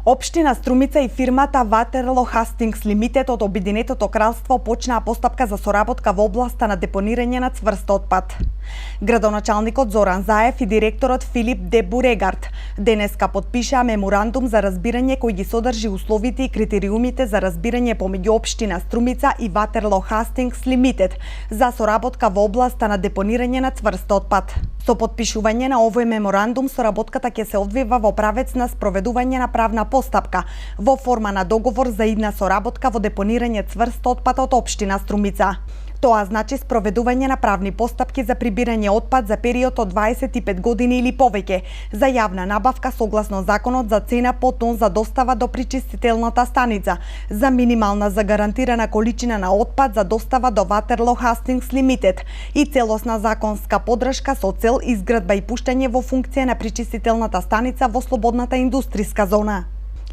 Општина Струмица и фирмата Ватерло Хастингс Лимитед од Обединетото кралство почнаа постапка за соработка во областа на депонирање на цврст отпад. Градоначалникот Зоран Заев и директорот Филип Де Бурегард денеска потпишаа меморандум за разбирање кој ги содржи условите и критериумите за разбирање помеѓу Општина Струмица и Ватерло Хастингс Лимитед за соработка во областа на депонирање на цврст отпад. Со потпишување на овој меморандум соработката ќе се одвива во правец на спроведување на правна постапка во форма на договор за идна соработка во депонирање цврст отпад од Општина Струмица. Тоа значи спроведување на правни постапки за прибирање отпад за период од 25 години или повеќе, за јавна набавка согласно законот за цена по тон за достава до пречистителната станица, за минимална загарантирана количина на отпад за достава до Ватерло Хастингс Лимитед и целосна законска поддршка со цел изградба и пуштање во функција на пречистителната станица во слободната индустријска зона.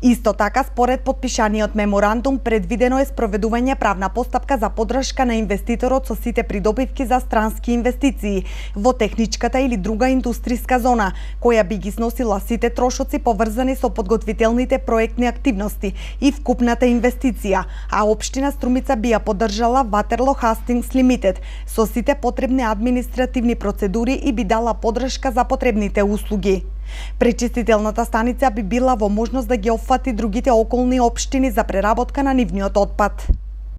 Исто така, според потпишаниот меморандум, предвидено е спроведување правна постапка за поддршка на инвеститорот со сите придобивки за странски инвестиции во техничката или друга индустријска зона, која би ги сносила сите трошоци поврзани со подготвителните проектни активности и вкупната инвестиција, а Општина Струмица би ја поддржала Ватерло Хастингс Лимитед со сите потребни административни процедури и би дала поддршка за потребните услуги. Пречистителната станица би била во можност да ги опфати другите околни општини за преработка на нивниот отпад.